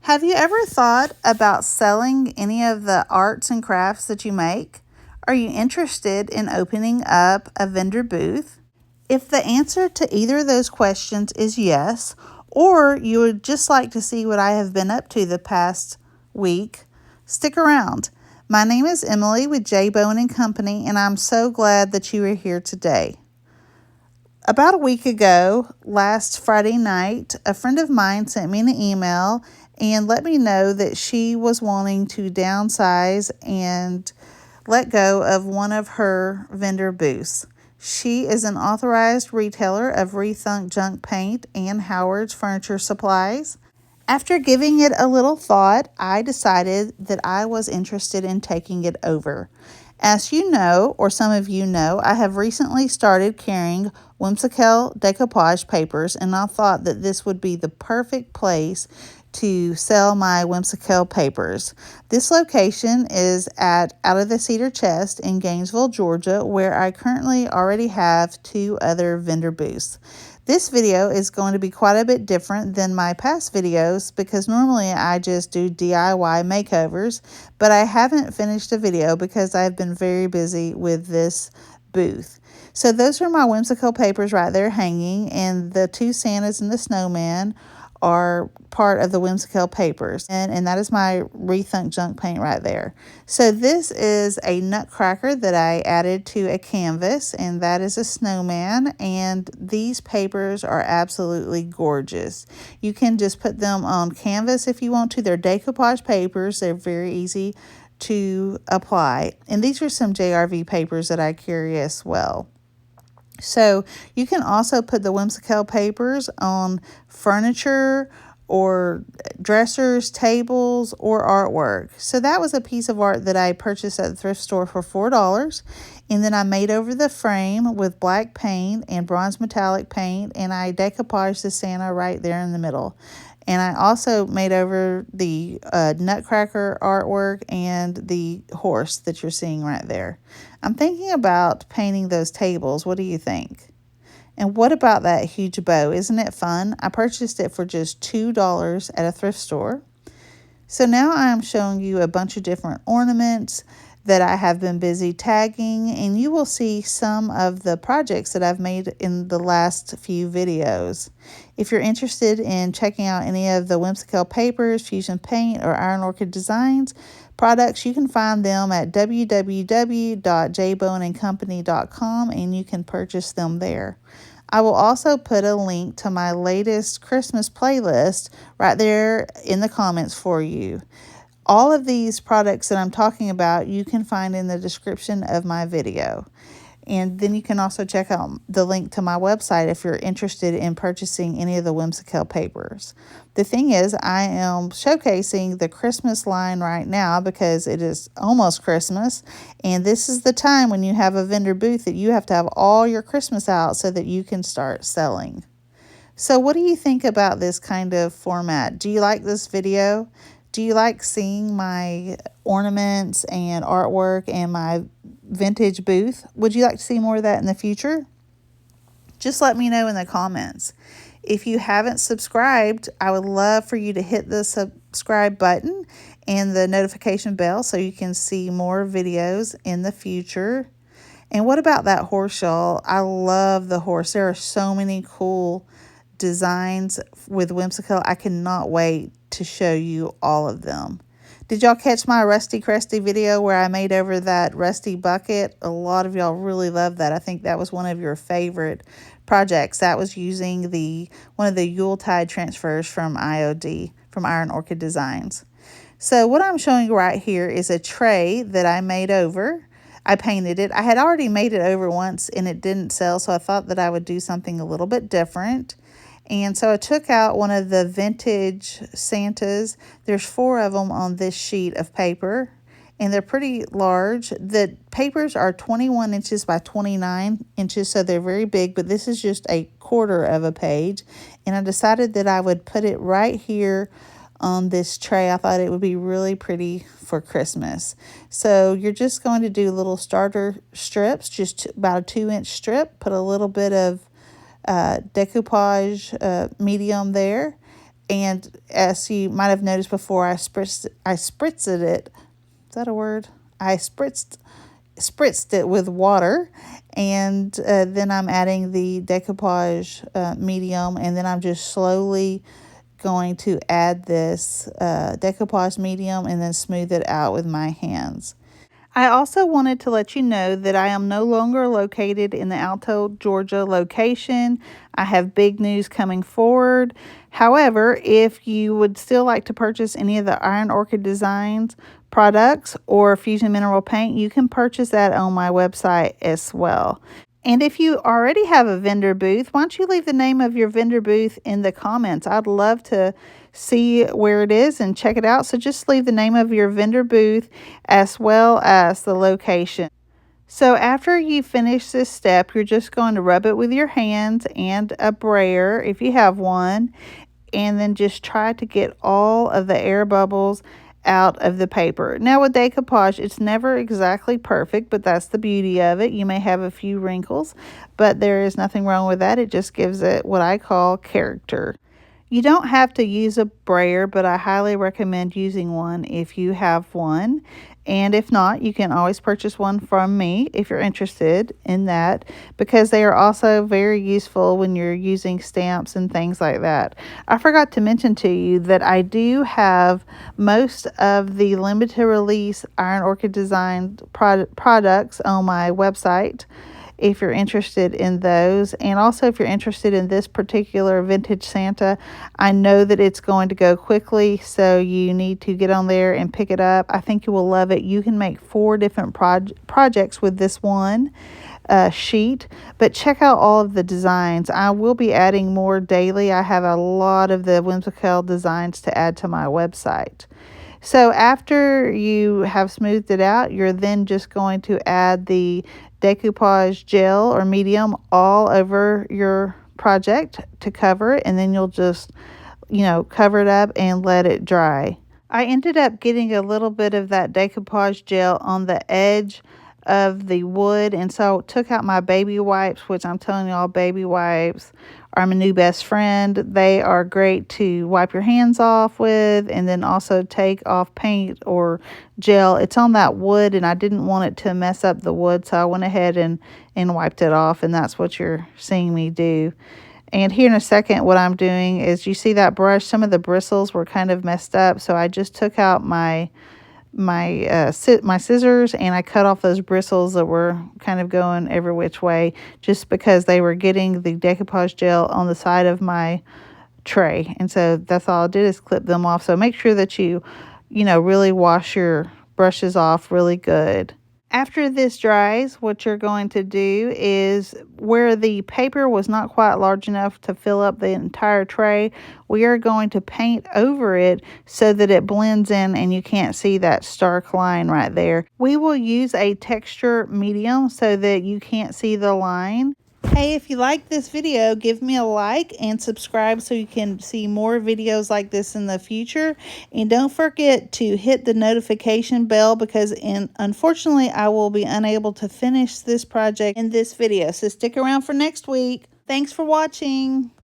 Have you ever thought about selling any of the arts and crafts that you make? Are you interested in opening up a vendor booth? If the answer to either of those questions is yes, or you would just like to see what I have been up to the past week, stick around. My name is Emily with J. Bowen and Company, and I'm so glad that you are here today. About a week ago, last Friday night, a friend of mine sent me an email and let me know that she was wanting to downsize and let go of one of her vendor booths. She is an authorized retailer of ReThunk Junk paint and Howard's furniture supplies. After giving it a little thought, I decided that I was interested in taking it over. As you know, or some of you know, I have recently started carrying Whimsykel Decoupage papers, and I thought that this would be the perfect place to sell my Whimsykel papers. This location is out of the Cedar Chest in Gainesville, Georgia, where I currently already have 2 other vendor booths. This video is going to be quite a bit different than my past videos because normally I just do DIY makeovers, but I haven't finished a video because I've been very busy with this booth. So those are my Whimsykel papers right there hanging, and the 2 Santas and the snowman are part of the Whimsykel papers, and that is my ReThunk Junk paint right there. So this is a nutcracker that I added to a canvas, and that is a snowman, and these papers are absolutely gorgeous. You can just put them on canvas if you want to. They're decoupage papers. They're very easy to apply, and these are some JRV papers that I carry as well. So you can also put the Whimsykel papers on furniture or dressers, tables, or artwork. So that was a piece of art that I purchased at the thrift store for $4. And then I made over the frame with black paint and bronze metallic paint, and I decoupaged the Santa right there in the middle. And I also made over the nutcracker artwork and the horse that you're seeing right there. I'm thinking about painting those tables. What do you think? And what about that huge bow? Isn't it fun? I purchased it for just $2 at a thrift store. So now I'm showing you a bunch of different ornaments that I have been busy tagging, and you will see some of the projects that I've made in the last few videos. If you're interested in checking out any of the Whimsykel Papers, Fusion Paint, or Iron Orchid Designs products, you can find them at www.jbowenandcompany.com, and you can purchase them there. I will also put a link to my latest Christmas playlist right there in the comments for you. All of these products that I'm talking about, you can find in the description of my video. And then you can also check out the link to my website if you're interested in purchasing any of the Whimsykel papers. The thing is, I am showcasing the Christmas line right now because it is almost Christmas. And this is the time when you have a vendor booth that you have to have all your Christmas out so that you can start selling. So what do you think about this kind of format? Do you like this video? Do you like seeing my ornaments and artwork and my vintage booth? Would you like to see more of that in the future? Just let me know in the comments. If you haven't subscribed, I would love for you to hit the subscribe button and the notification bell so you can see more videos in the future. And what about that horse, y'all? I love the horse. There are so many cool designs with Whimsykel. I cannot wait to show you all of them. Did y'all catch my Rusty Crusty video where I made over that rusty bucket? A lot of y'all really loved that. I think that was one of your favorite projects. That was using one of the Yuletide transfers from IOD, from Iron Orchid Designs. So what I'm showing you right here is a tray that I made over. I painted it. I had already made it over once and it didn't sell, so I thought that I would do something a little bit different. And so I took out one of the vintage Santas. There's 4 of them on this sheet of paper, and they're pretty large. The papers are 21 inches by 29 inches, so they're very big, but this is just a quarter of a page. And I decided that I would put it right here on this tray. I thought it would be really pretty for Christmas. So you're just going to do little starter strips, just about a 2-inch strip, put a little bit of decoupage medium there, And as you might have noticed before, I spritzed it. Is that a word? I spritzed it with water, and then I'm adding the decoupage medium, and then I'm just slowly going to add this decoupage medium and then smooth it out with my hands. I also wanted to let you know that I am no longer located in the Alto, Georgia location. I have big news coming forward. However, if you would still like to purchase any of the Iron Orchid Designs products or Fusion Mineral Paint, you can purchase that on my website as well. And if you already have a vendor booth, why don't you leave the name of your vendor booth in the comments? I'd love to see where it is and check it out. So just leave the name of your vendor booth as well as the location. So after you finish this step, you're just going to rub it with your hands and a brayer if you have one, and then just try to get all of the air bubbles out of the paper. Now with decoupage, it's never exactly perfect, but that's the beauty of it. You may have a few wrinkles, but there is nothing wrong with that. It just gives it what I call character. You don't have to use a brayer, but I highly recommend using one if you have one. And if not, you can always purchase one from me if you're interested in that, because they are also very useful when you're using stamps and things like that. I forgot to mention to you that I do have most of the limited release Iron Orchid Design products on my website, if you're interested in those. And also, if you're interested in this particular vintage Santa, I know that it's going to go quickly, so you need to get on there and pick it up. I think you will love it. You can make 4 different projects with this one sheet, but check out all of the designs. I will be adding more daily. I have a lot of the Whimsykel designs to add to my website. So after you have smoothed it out, you're then just going to add the decoupage gel or medium all over your project to cover it, and then you'll just, cover it up and let it dry. I ended up getting a little bit of that decoupage gel on the edge of the wood, and so I took out my baby wipes, which I'm telling y'all, baby wipes are my new best friend. They are great to wipe your hands off with, and then also take off paint or gel. It's on that wood, and I didn't want it to mess up the wood, so I went ahead and wiped it off, and that's what you're seeing me do. And here in a second, what I'm doing is, you see that brush, some of the bristles were kind of messed up, so I just took out my scissors and I cut off those bristles that were kind of going every which way, just because they were getting the decoupage gel on the side of my tray. And so that's all I did, is clip them off. So make sure that you really wash your brushes off really good. After this dries, what you're going to do is, where the paper was not quite large enough to fill up the entire tray, we are going to paint over it so that it blends in and you can't see that stark line right there. We will use a texture medium so that you can't see the line. Hey, if you like this video, give me a like and subscribe so you can see more videos like this in the future. And don't forget to hit the notification bell, because unfortunately I will be unable to finish this project in this video. So stick around for next week. Thanks for watching.